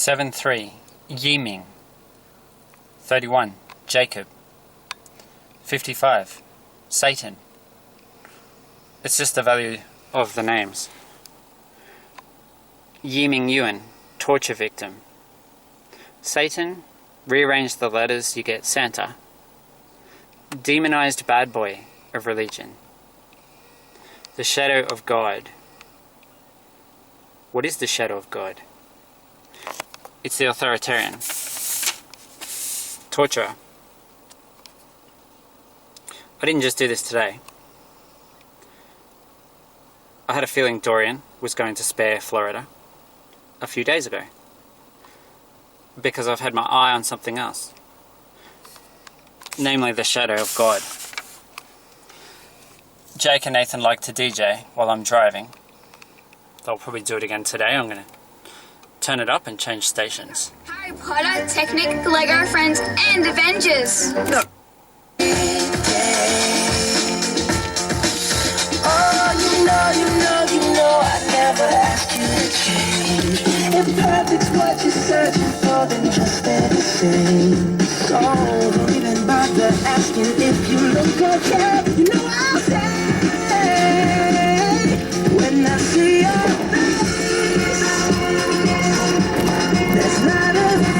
7-3, Yiming. 31, Jacob. 55, Satan. It's just the value of the names. Yiming Yuan, torture victim. Satan, rearrange the letters, you get Santa. Demonized bad boy of religion. The shadow of God. What is the shadow of God? It's the authoritarian. Torturer. I didn't just do this today. I had a feeling Dorian was going to spare Florida a few days ago, because I've had my eye on something else, namely the shadow of God. Jake and Nathan like to DJ while I'm driving. They'll probably do it again today. I'm going to turn it up and change stations. Harry Potter, Technic, Lego Friends, and Avengers. You know, I never ask you to change. If perfect's what you're searching for, then just stay the same. So don't even bother asking if you look okay. You know I'll say, when I see your face, there's not a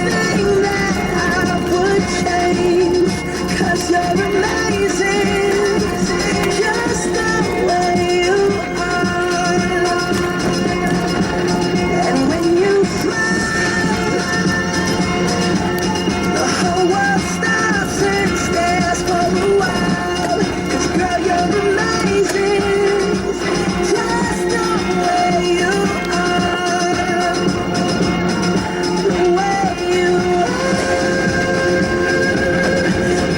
thing that I would change, 'cause you're amazing, just the way you are. And when you smile, the whole world stops and stares for a while. 'Cause girl, you're amazing, just the way you are. The way you are.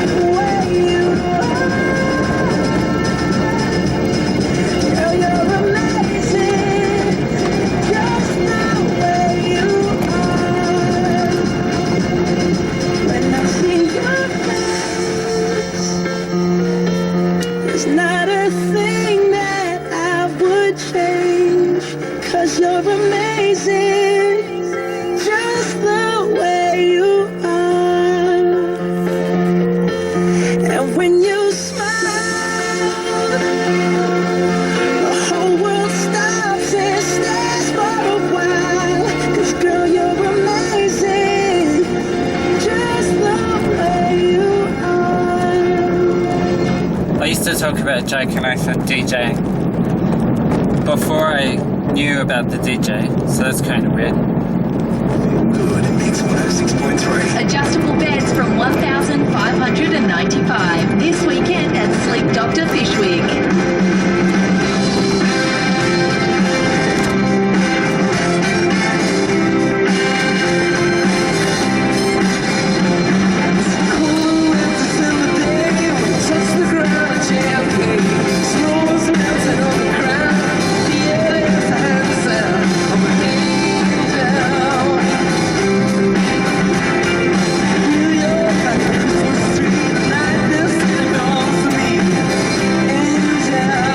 The way you are. Girl, you're amazing, just the way you are. When I see your face, there's not a thing that I would change, 'cause you're amazing, just the way you are. And when you smile, the whole world stops and stares for a while. 'Cause girl, you're amazing, just the way you are. I used to talk about Jake and Nathan DJing before I knew about the DJ, so that's kind of weird. Good, Mix 106.3. Adjustable beds from $1,595 this weekend at Sleep Dr. Fishwick. Angel.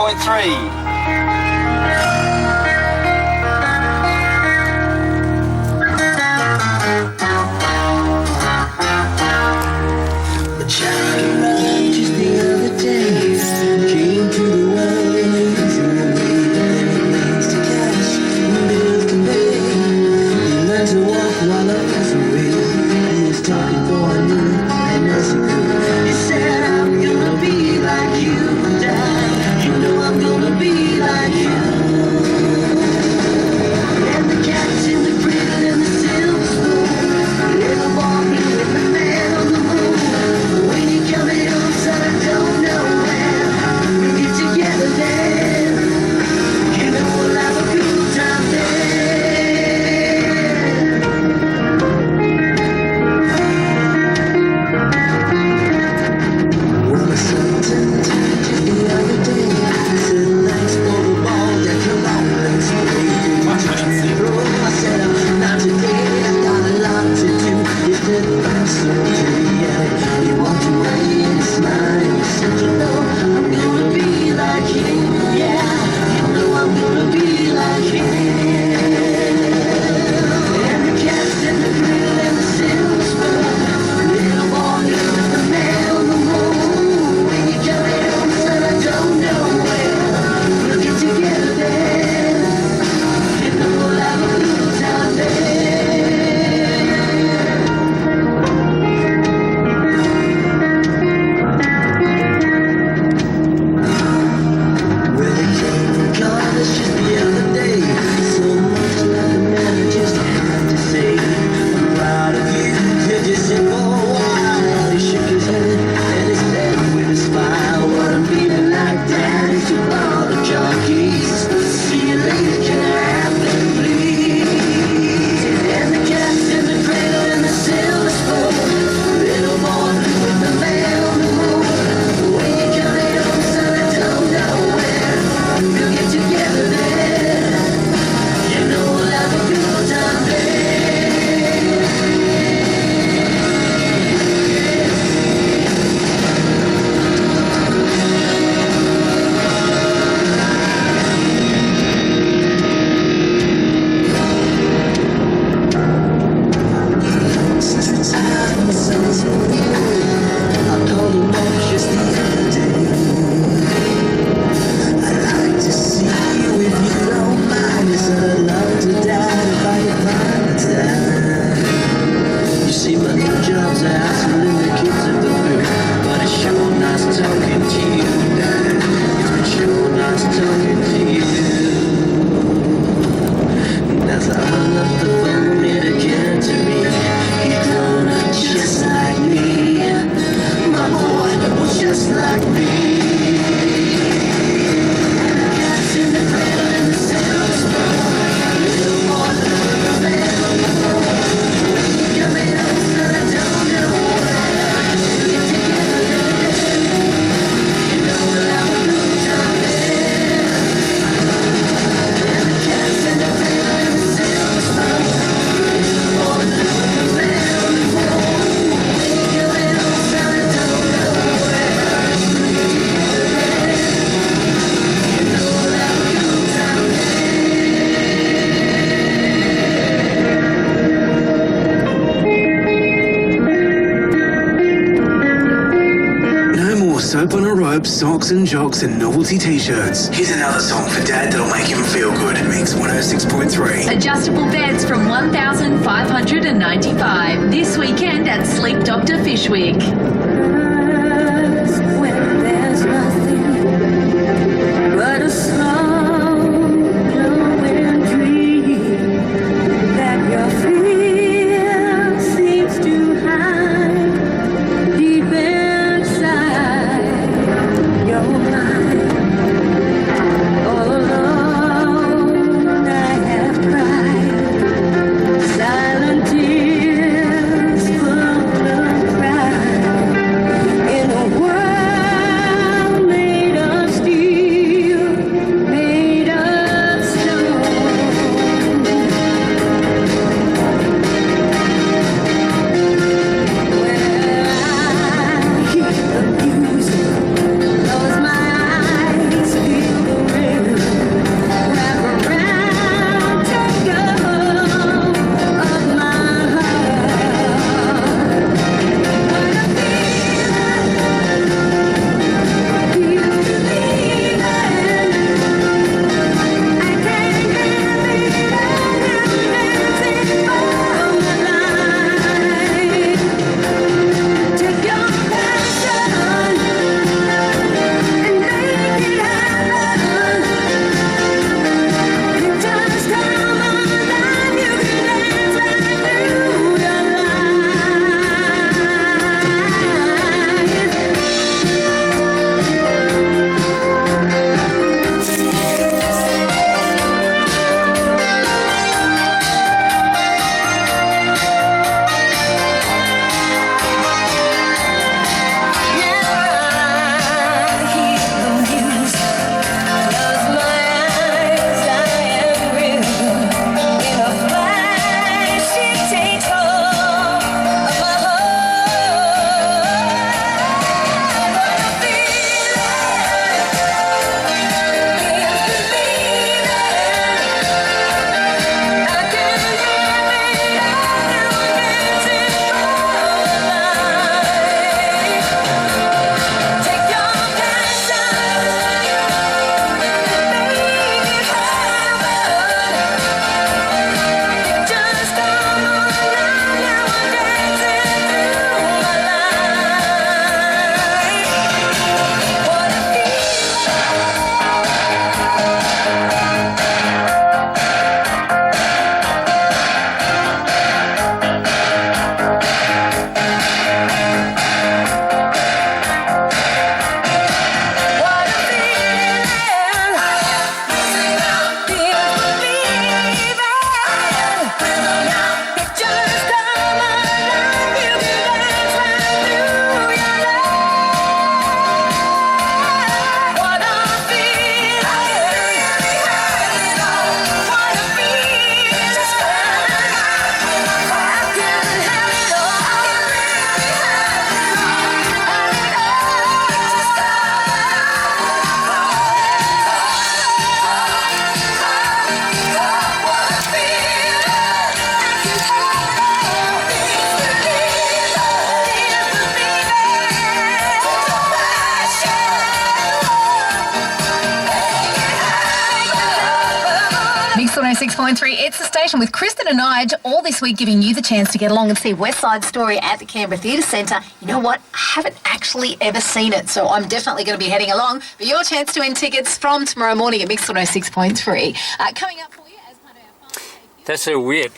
A child arrived just the other day, came to the world in an easier way than it means to cash and bills to pay. He learned to walk while others away. He was talking for I knew and as he could. He said, I'm gonna be like you, Dad. You know I'm gonna be like you. And the cat's in the cradle and the silver spoon. Little boy blue and the man on the moon. When you coming home, son, I don't know when. We'll get together then. You know we'll have a good time then. Well, my son turned to just the other day. Said, thanks for the ball, Dad, come on, let's play. I said, not today, I got a lot to do. It's the best of day, yeah. He walked away and smiled. He said, you know, I'm gonna be like him, yeah. You know I'm gonna be like him. And the cat's in the grill and the silver spoon. Little boy blue and the man on the moon. When you coming home, son, I don't know when. We'll get together then. You know we'll have a good time then. Well, it came from college just the other day. So much like a man, I just had to say, I'm proud of you. You just sit for a while. He shook his head and he said with a smile, what I'm feeling like, Dad, is to all the junkies. See you later, can I have them, please? And the cat's in the cradle and the silver spoon. Little boy blue with the man on the moon. When you coming home, son, I don't know when. We'll get together then. You know we'll have a good time then. Since we tired and the sun's so good, I called him up just the other day. I'd like to see you if you don't mind. He said I'd love to die if I could find the time. You see, my new job's a hassling the kids at the fair, but it's sure nice talking to you, Dad. It's been sure nice talking to you. And as I hung up the phone, it occurred to me, he'd grown up just like me. My boy was just like me. And the cat's in the cradle and the silver spoon. Little boy blue and the man on the moon. When you coming home, son, I don't know when. We'll get together then. You know we'll have a good time then. And the cat's in the cradle and the silver spoon. Little boy blue and the man on the moon. When you coming home, son, I don't know when. We'll get together then. You know we'll have a good time then. No more soap on a rope, socks and jocks and novelty t-shirts. Here's another song for Dad that'll make him feel good. Mix 106.3. Adjustable beds from $1,595 this weekend at Sleep Doctor Fishwick. When there's nothing but a slow glowing dream that your fear seems to hide deep inside your mind. All alone I have cried silent tears full of pride. Mix 106.3. It's the station with Kristen and Nige all this week, giving you the chance to get along and see West Side Story at the Canberra Theatre Centre. You know what? I haven't actually ever seen it, so I'm definitely going to be heading along. But your chance to win tickets from tomorrow morning at Mix 106.3. Coming up for you as part of our fun. That's so weird.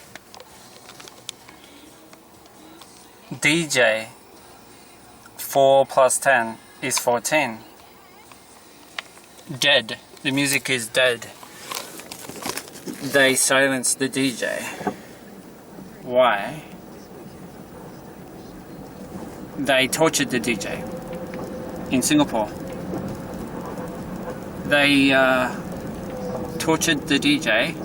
DJ 4 plus 10 is 14. Dead. The music is dead. They silenced the DJ. Why? They tortured the DJ in Singapore. They tortured the DJ,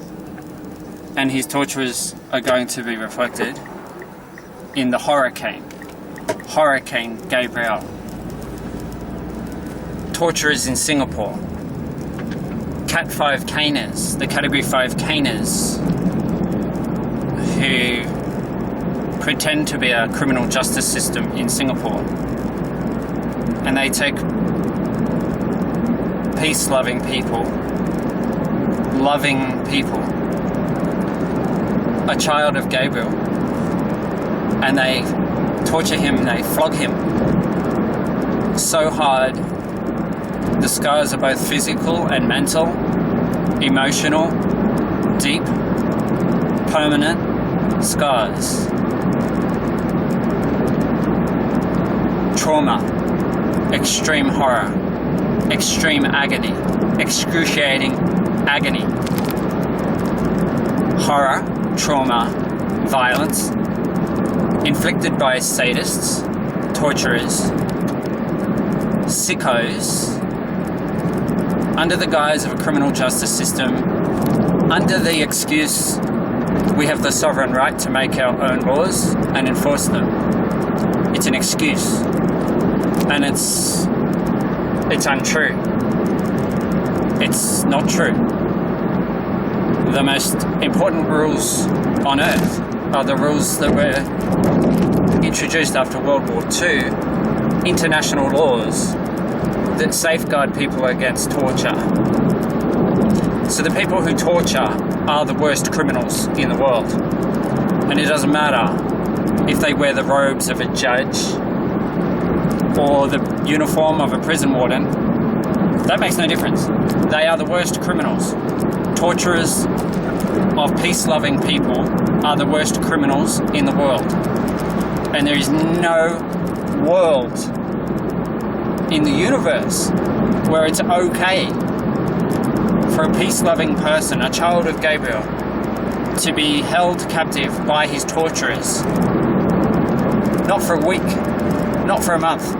and his torturers are going to be reflected in the Hurricane Gabriel. Torturers in Singapore. Cat 5 caners, the Category 5 caners, who pretend to be a criminal justice system in Singapore. And they take peace-loving people, a child of Gabriel, and they torture him, they flog him so hard. The scars are both physical and mental, emotional, deep, permanent scars. Trauma, extreme horror, extreme agony, excruciating agony. Horror, trauma, violence, inflicted by sadists, torturers, sickos, under the guise of a criminal justice system, under the excuse we have the sovereign right to make our own laws and enforce them. It's an excuse, and it's untrue. It's not true. The most important rules on earth are the rules that were introduced after World War II, international laws that safeguard people against torture. So the people who torture are the worst criminals in the world. And it doesn't matter if they wear the robes of a judge or the uniform of a prison warden. That makes no difference. They are the worst criminals. Torturers of peace-loving people are the worst criminals in the world. And there is no world in the universe where it's okay for a peace-loving person, a child of Gabriel, to be held captive by his torturers. Not for a week, not for a month,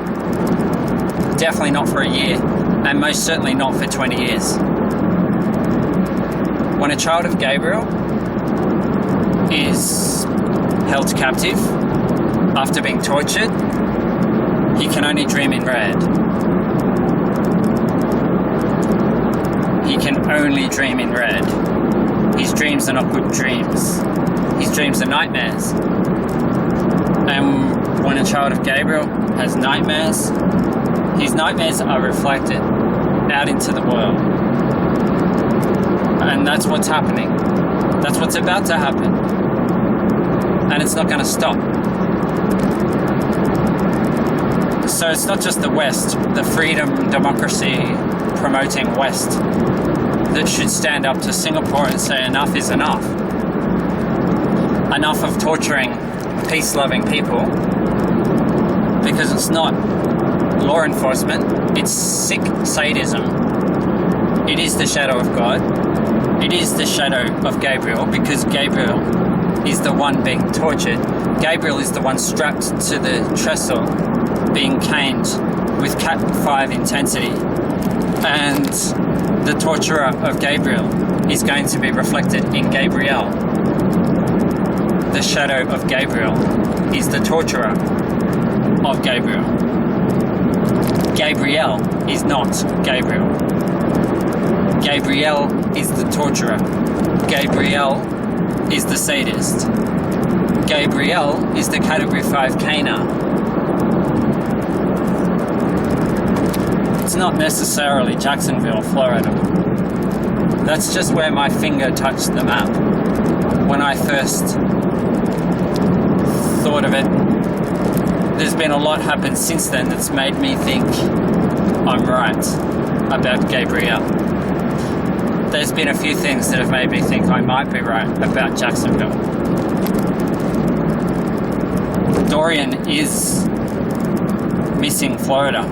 definitely not for a year, and most certainly not for 20 years. When a child of Gabriel is held captive after being tortured, he can only dream in red. He can only dream in red. His dreams are not good dreams. His dreams are nightmares. And when a child of Gabriel has nightmares, his nightmares are reflected out into the world. And that's what's happening. That's what's about to happen. And it's not going to stop. So it's not just the West, the freedom, democracy promoting West, that should stand up to Singapore and say enough is enough. Enough of torturing peace-loving people, because it's not law enforcement, it's sick sadism. It is the shadow of God. It is the shadow of Gabriel, because Gabriel is the one being tortured. Gabriel is the one strapped to the trestle, being caned with Cat 5 intensity. And the torturer of Gabriel is going to be reflected in Gabrielle. The shadow of Gabriel is the torturer of Gabriel. Gabrielle is not Gabriel. Gabrielle is the torturer. Gabrielle is the sadist. Gabrielle is the Category 5 caner. It's not necessarily Jacksonville, Florida. That's just where my finger touched the map. When I first thought of it, there's been a lot happened since then that's made me think I'm right about Gabrielle. There's been a few things that have made me think I might be right about Jacksonville. Dorian is missing Florida.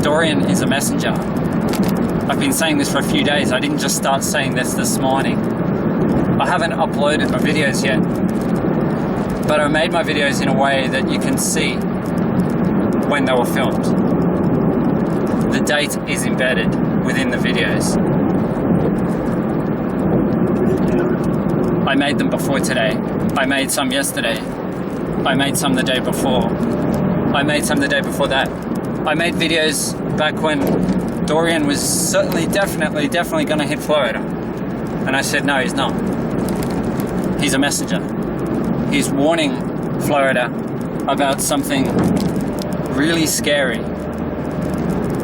Dorian is a messenger. I've been saying this for a few days. I didn't just start saying this morning. I haven't uploaded my videos yet, but I made my videos in a way that you can see when they were filmed. The date is embedded within the videos. I made them before today. I made some yesterday. I made some the day before. I made some the day before that. I made videos back when Dorian was certainly, definitely going to hit Florida. And I said, no, he's not. He's a messenger. He's warning Florida about something really scary.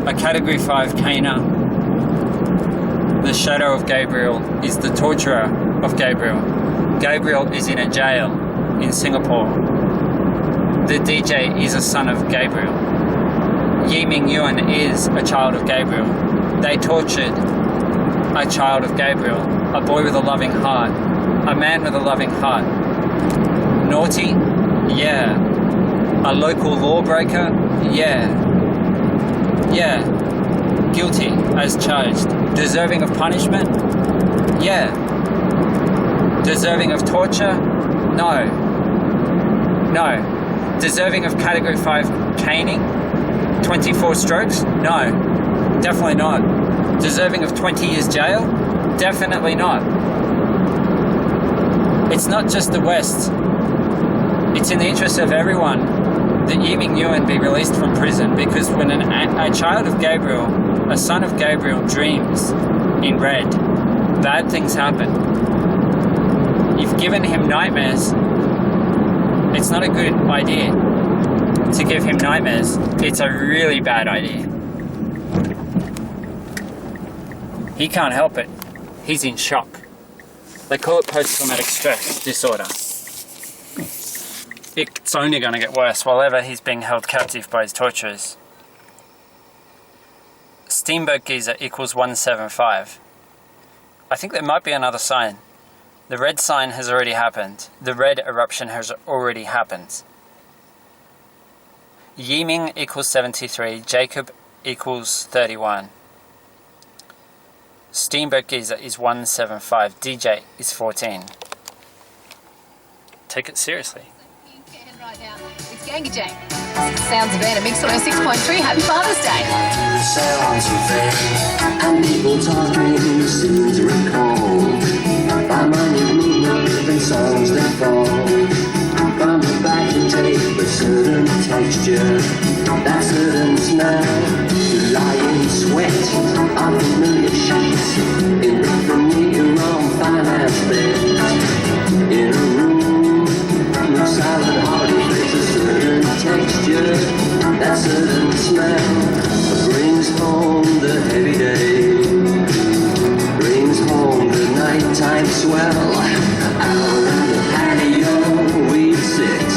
A Category 5 caner. The shadow of Gabriel is the torturer of Gabriel. Gabriel is in a jail in Singapore. The DJ is a son of Gabriel. Yiming Yuan is a child of Gabriel. They tortured a child of Gabriel, a boy with a loving heart, a man with a loving heart. Naughty? Yeah. A local lawbreaker? Yeah. Yeah. Guilty as charged. Deserving of punishment? Yeah. Deserving of torture? No. No. Deserving of Category 5 caning? 24 strokes? No. Definitely not. Deserving of 20 years jail? Definitely not. It's not just the West. It's in the interest of everyone that Yiming Yuan be released from prison, because when a child of Gabriel, a son of Gabriel, dreams in red, bad things happen. You've given him nightmares. It's not a good idea to give him nightmares. It's a really bad idea. He can't help it. He's in shock. They call it post-traumatic stress disorder. It's only going to get worse while ever he's being held captive by his torturers. Steamboat geyser equals 175. I think there might be another sign. The red sign has already happened. The red eruption has already happened. Yiming equals 73. Jacob equals 31. Steamboat geyser is 175. DJ is 14. Take it seriously. Right now, it's Ganga Jane. Sounds of Anna Mix on 6.3. Happy Father's Day. Sounds of it, and people talking seem to recall by minute movement and songs that fall from the back and tape, a certain texture, that certain smell, the lying sweat of familiar sheets in the wrong finance bed in a room, no silent hearty face, a certain texture, that certain smell brings home the heavy day, brings home the nighttime swell. Out on the patio we sit,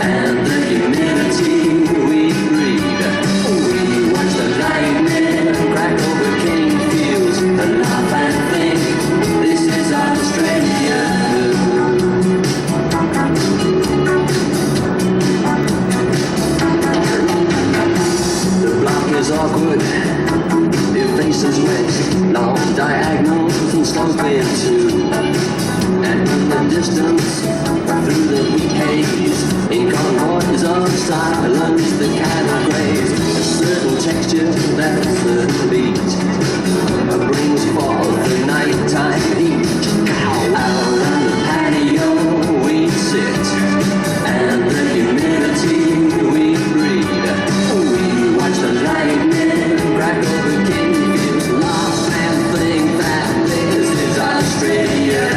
and the humidity we breathe. We watch the lightning crack over cane fields and laugh and think, this is Australia. The block is awkward, your face is wet, long diagonals and sloping too. And in the distance, through the heat haze, in convoys of silence, the cattle graze. A certain texture, that certain beat, brings forth the nighttime heat. Out on the patio we sit, and the humidity we breathe. We watch the lightning crack over cane fields, laugh and think that this is Australia.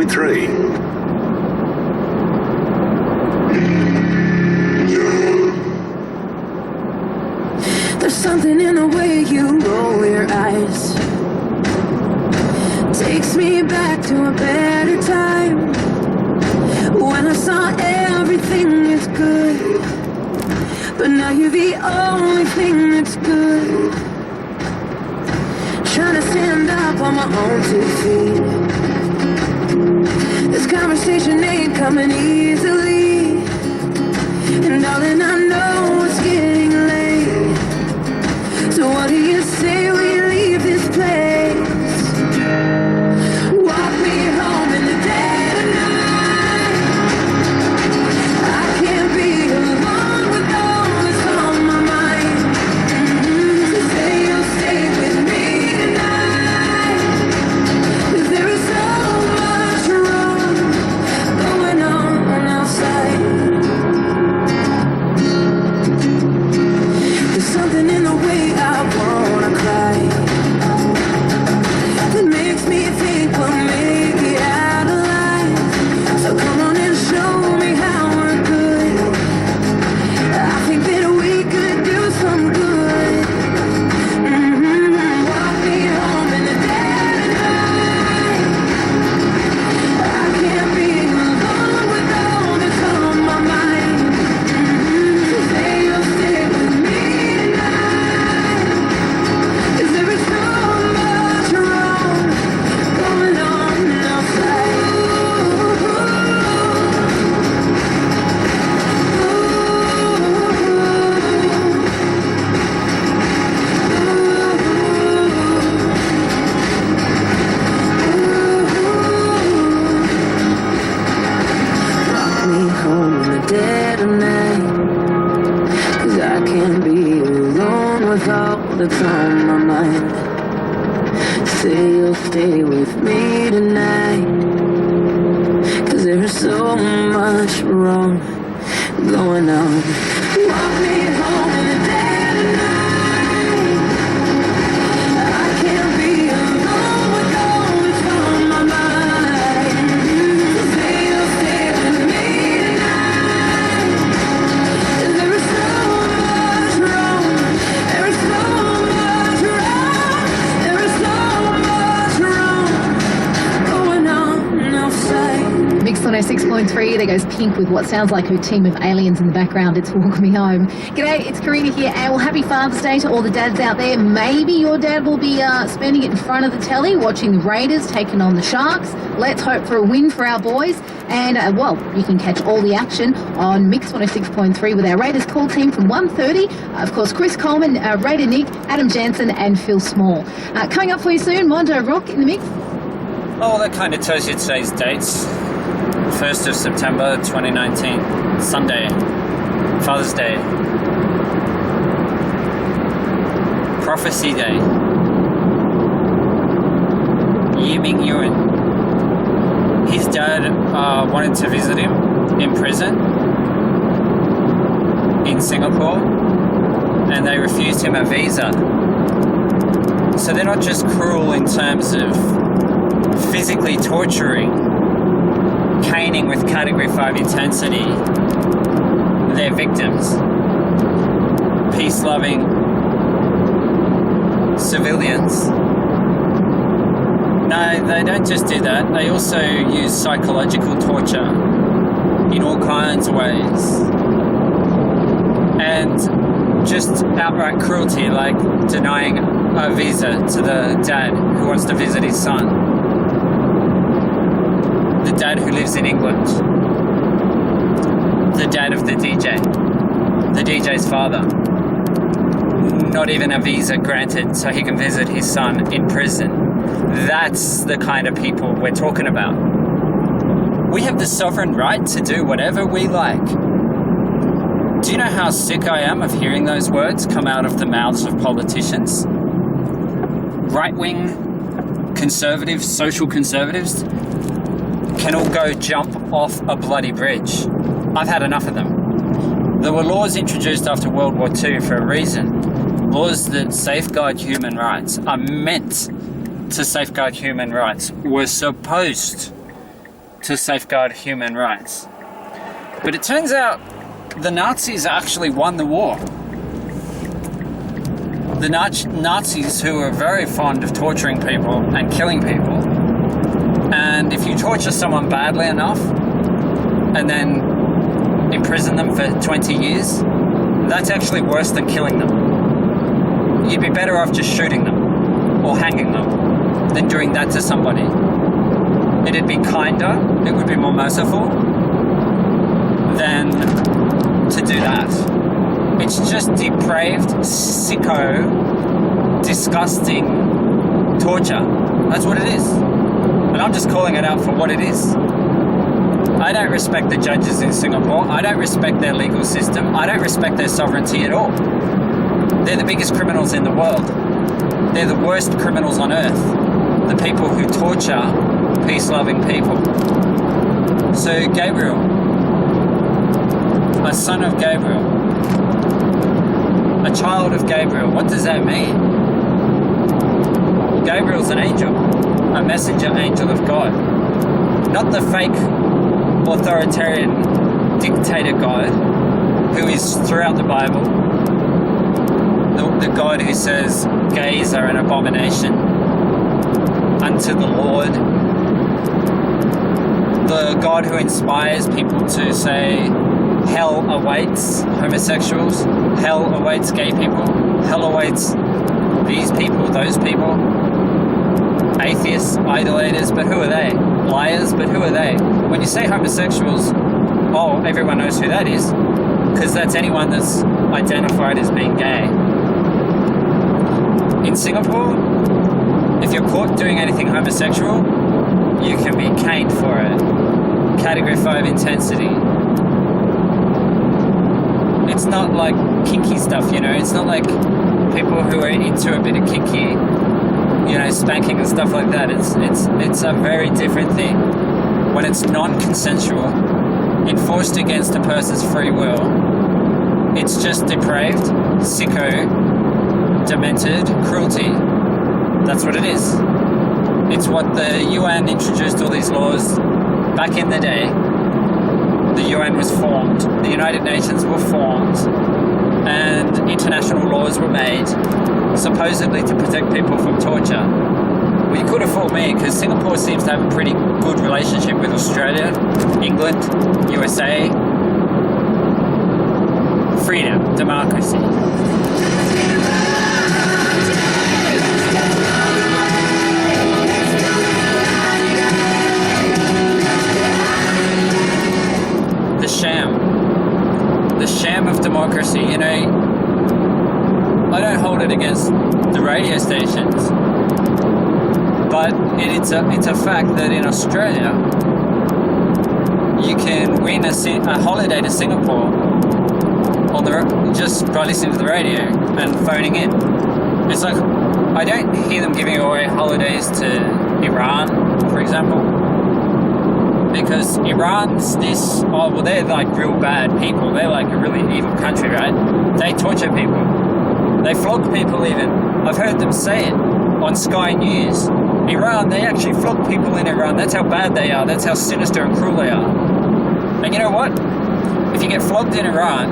96.3. There's something in the way you roll your eyes. Takes me back to a better time, when I saw everything is good. But now you're the only thing that's good. Trying to stand up on my own 2 feet. This conversation ain't coming easily. And darling, I know it's getting late. So what do you say we leave this place? Walk me home in the dead of night. I can't be alone with all that's on my mind. So say you'll stay with me tonight. 'Cause there is so much wrong going on outside. There's something in the way I wanna cry that makes me think we'll make it out alive. So come on and show me how we're good. I think that we could do some good. Walk me home in the dead of night. I can't be alone with all that's on my mind. So say you'll stay with me tonight. 'Cause there is so much wrong going on outside. Walk me home in the dead of night. 'Cause I can't be alone with all that's on my mind. Say you'll stay with me tonight. 'Cause there is so much wrong going on. Walk me home in the dead of night. I can't be alone with all that's on my mind. Say you'll stay with me tonight. 'Cause there is so much wrong. There is so much wrong. There is so much wrong going on outside. Mix 106.3, there goes Pink with what sounds like her team of aliens in the background. It's Walk Me Home. G'day, it's Karina here, and well, happy Father's Day to all the dads out there. Maybe your dad will be spending it in front of the telly, watching the Raiders taking on the Sharks. Let's hope for a win for our boys. And, well, you can catch all the action on Mix 106.3 with our Raiders call team from 1:30. Of course, Chris Coleman, Raider Nick, Adam Jansen, and Phil Small. Coming up for you soon, Mondo Rock in the mix. Oh, that kind of tells you today's dates. 1st of September 2019, Sunday, Father's Day. Prophecy Day. Yiming Yuan. His dad wanted to visit him in prison in Singapore, and they refused him a visa. So they're not just cruel in terms of physically torturing, caning with category 5 intensity their victims, peace-loving civilians. No, they don't just do that. They also use psychological torture in all kinds of ways. And just outright cruelty, like denying a visa to the dad who wants to visit his son. The dad who lives in England. The dad of the DJ. The DJ's father. Not even a visa granted so he can visit his son in prison. That's the kind of people we're talking about. We have the sovereign right to do whatever we like. Do you know how sick I am of hearing those words come out of the mouths of politicians? Right-wing conservatives, social conservatives, can all go jump off a bloody bridge. I've had enough of them. There were laws introduced after World War II for a reason. Laws that safeguard human rights, are meant to safeguard human rights, were supposed to safeguard human rights. But it turns out the Nazis actually won the war. The Nazis, who were very fond of torturing people and killing people, and if you torture someone badly enough and then imprison them for 20 years, that's actually worse than killing them. You'd be better off just shooting them or hanging them than doing that to somebody. It'd be kinder, it would be more merciful than to do that. It's just depraved, sicko, disgusting torture. That's what it is. And I'm just calling it out for what it is. I don't respect the judges in Singapore. I don't respect their legal system. I don't respect their sovereignty at all. They're the biggest criminals in the world. They're the worst criminals on earth. The people who torture peace-loving people. So Gabriel, a son of Gabriel, a child of Gabriel, what does that mean? Gabriel's an angel, a messenger angel of God. Not the fake authoritarian dictator God who is throughout the Bible. The God who says gays are an abomination unto the Lord. The God who inspires people to say hell awaits homosexuals, hell awaits gay people, hell awaits these people, those people, atheists, idolaters, but who are they? Liars, but who are they? When you say homosexuals, oh, everyone knows who that is, because that's anyone that's identified as being gay. In Singapore, if you're caught doing anything homosexual, you can be caned for it. Category 5 intensity. It's not like kinky stuff, you know, it's not like people who are into a bit of kinky, you know, spanking and stuff like that. It's a very different thing. When it's non-consensual, enforced against a person's free will, it's just depraved, sicko, demented cruelty. That's what it is. It's what the UN introduced all these laws back in the day. The UN was formed, the United Nations were formed, and international laws were made, supposedly to protect people from torture. Well, you could have fooled me, because Singapore seems to have a pretty good relationship with Australia, England, USA. Freedom, democracy. The sham of democracy. You know, I don't hold it against the radio stations, but it's a fact that in Australia you can win a holiday to Singapore on just by listening to the radio and phoning in. It's like, I don't hear them giving away holidays to Iran, for example. Because Iran's they're like real bad people. They're like a really evil country, right? They torture people. They flog people even. I've heard them say it on Sky News. Iran, they actually flog people in Iran. That's how bad they are. That's how sinister and cruel they are. And you know what? If you get flogged in Iran,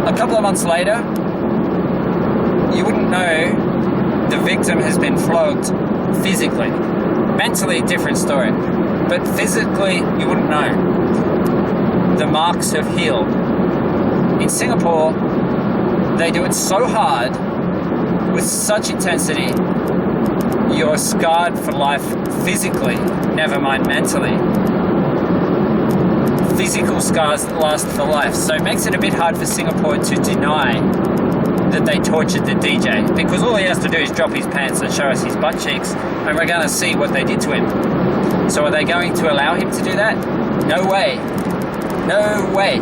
a couple of months later, you wouldn't know the victim has been flogged physically. Mentally, different story. But physically, you wouldn't know. The marks have healed. In Singapore, they do it so hard, with such intensity, you're scarred for life physically, never mind mentally. Physical scars last for life, so it makes it a bit hard for Singapore to deny that they tortured the DJ, because all he has to do is drop his pants and show us his butt cheeks, and we're going to see what they did to him. So are they going to allow him to do that? No way. No way.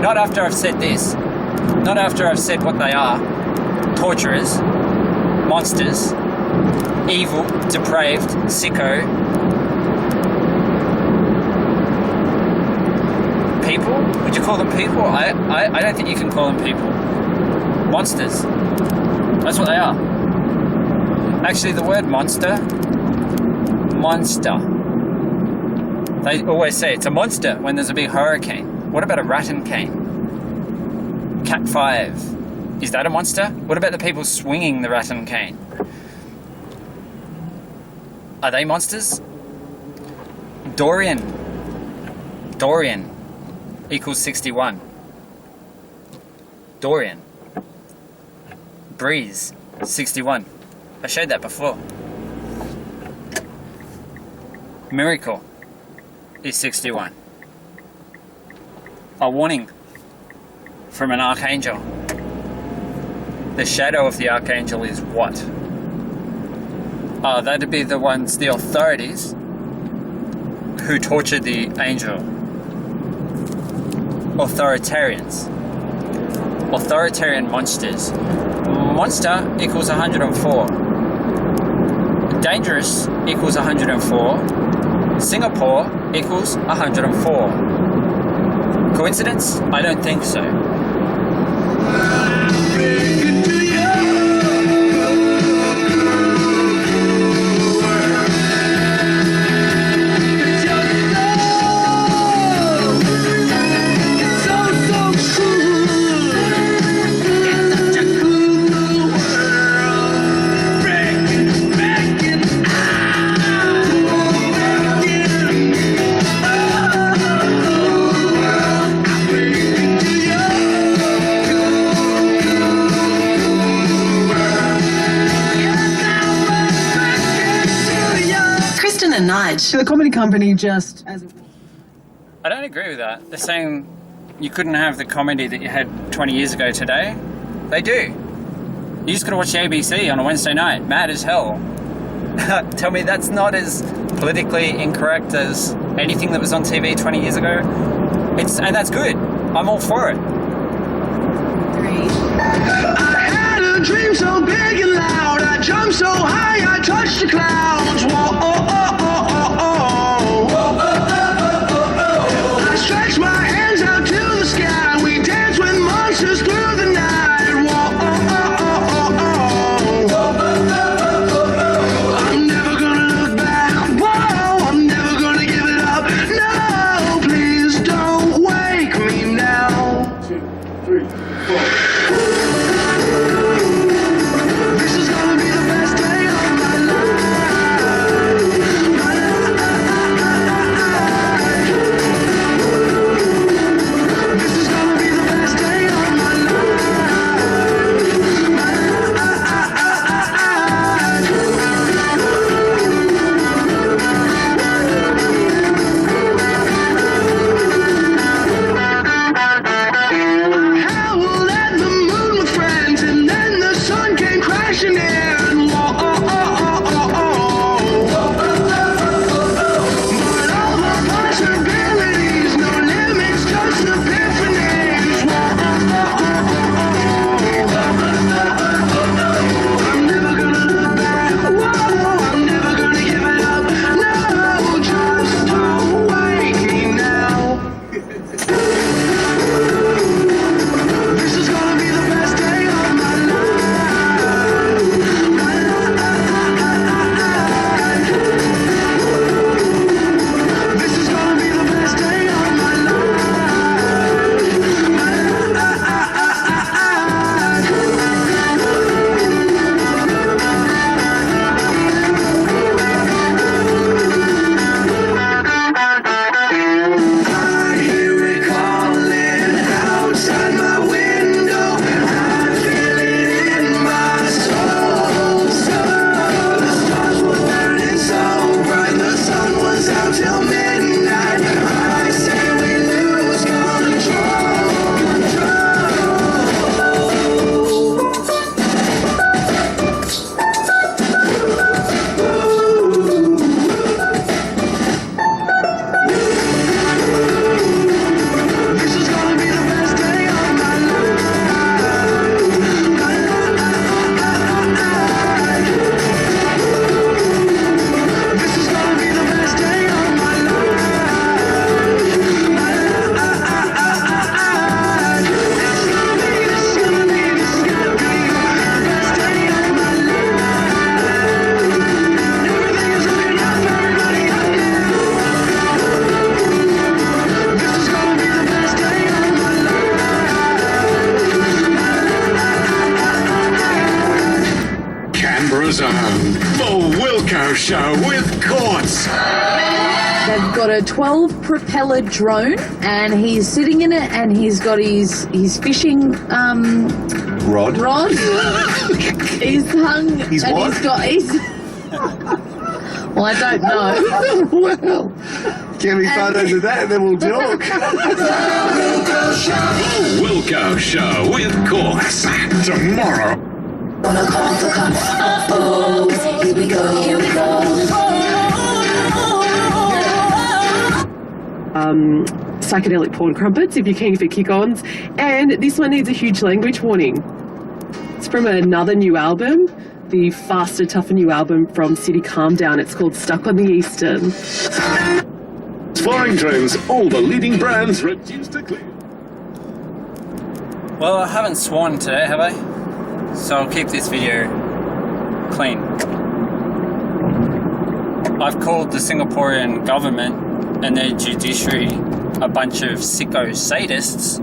Not after I've said this. Not after I've said what they are. Torturers. Monsters. Evil. Depraved. Sicko. People? Would you call them people? I don't think you can call them people. Monsters. That's what they are. Actually, the word monster They always say it's a monster when there's a big hurricane. What about a rattan cane? Cat 5. Is that a monster? What about the people swinging the rattan cane? Are they monsters? Dorian equals 61. Dorian. Breeze, 61. I showed that before. Miracle is 61. A warning from an archangel. The shadow of the archangel is what? That'd be the ones, the authorities who tortured the angel. Authoritarians. Authoritarian monsters. Monster equals 104. Dangerous equals 104. Singapore equals 104. Coincidence? I don't think so. The comedy company just as it was. I don't agree with that. They're saying you couldn't have the comedy that you had 20 years ago today. They do. You just gotta watch the ABC on a Wednesday night, mad as hell. Tell me that's not as politically incorrect as anything that was on TV 20 years ago. And that's good. I'm all for it. 3. I had a dream so big and loud. I jumped so high, I touched the clouds. Whoa, oh, oh, oh, oh, oh. I stretched my hands out to the sky. We danced with monsters through the night. Whoa, oh, oh, oh, oh, oh. I'm never gonna look back. Whoa, I'm never gonna give it up. No, please don't wake me now. 2, 3, 4. This is gonna be the best day of my life. My life. Show with Quartz. They've got a 12 propeller drone and he's sitting in it and he's got his fishing Rod. He's hung. He's and what? He's well, I don't know. Well, give me photos of that and then we'll talk. Wilco Show with Quartz. Tomorrow. Psychedelic porn crumpets if you're keen for kick-ons, and this one needs a huge language warning. It's from another new album, the faster, tougher new album from City Calm Down. It's called Stuck on the Eastern. Flying trends, all the leading brands reduced to clear. Well, I haven't sworn today, have I? So I'll keep this video clean. I've called the Singaporean government and their judiciary a bunch of sicko sadists,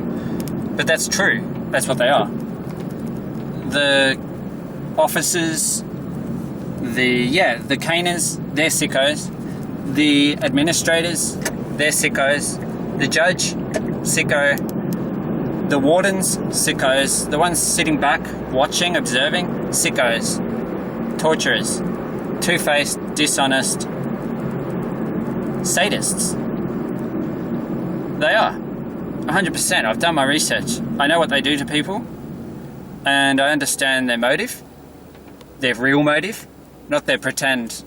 but that's true. That's what they are. The officers, the caners, they're sickos. The administrators, they're sickos. The judge, sicko. The wardens, sickos. The ones sitting back, watching, observing, sickos. Torturers. Two-faced, dishonest, sadists. They are. 100%. I've done my research. I know what they do to people, and I understand their motive. Their real motive, not their pretend,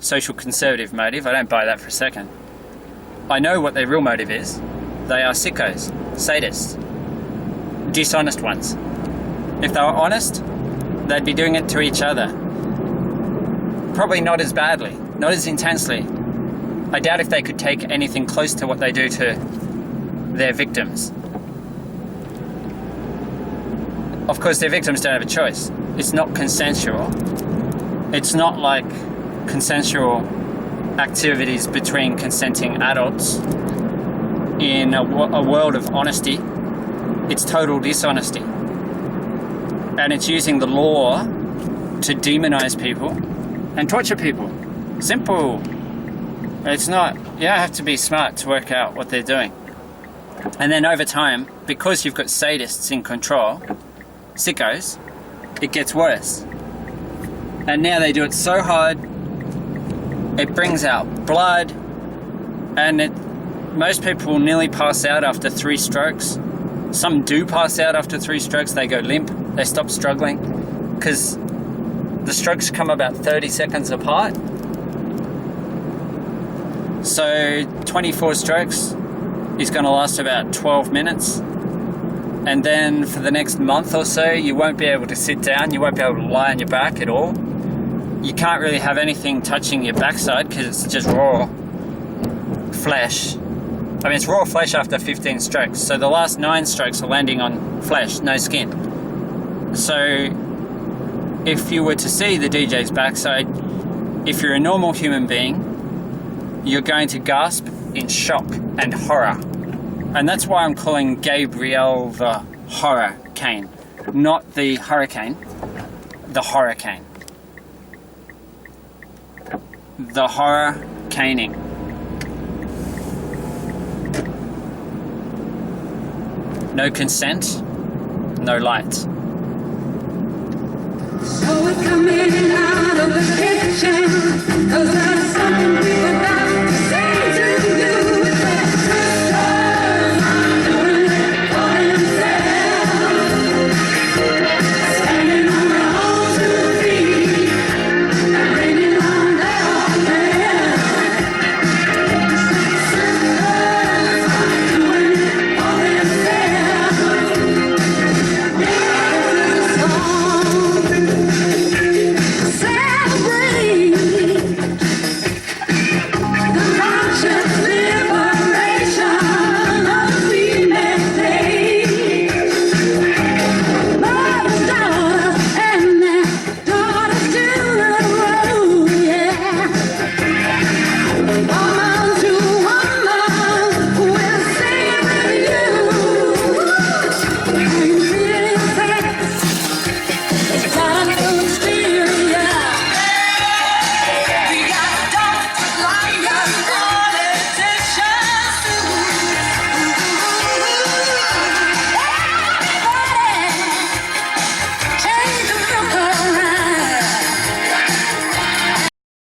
social conservative motive. I don't buy that for a second. I know what their real motive is. They are sickos, sadists, dishonest ones. If they were honest, they'd be doing it to each other. Probably not as badly, not as intensely. I doubt if they could take anything close to what they do to their victims. Of course, their victims don't have a choice. It's not consensual. It's not like consensual activities between consenting adults in a world of honesty. It's total dishonesty. And it's using the law to demonize people and torture people. Simple. It's not, you don't have to be smart to work out what they're doing. And then over time, because you've got sadists in control, sickos, it gets worse. And now they do it so hard, it brings out blood, and most people nearly pass out after 3 strokes. Some do pass out after 3 strokes, they go limp, they stop struggling, because the strokes come about 30 seconds apart. So 24 strokes is going to last about 12 minutes. And then for the next month or so, you won't be able to sit down, you won't be able to lie on your back at all. You can't really have anything touching your backside because it's just raw flesh. I mean, it's raw flesh after 15 strokes. So the last 9 strokes are landing on flesh, no skin. So if you were to see the DJ's backside, if you're a normal human being, you're going to gasp in shock and horror. And that's why I'm calling Gabriel the horror cane. Not the hurricane, the horror cane. The horror caning. No consent, no light. So we're coming out of the kitchen, 'cause there's something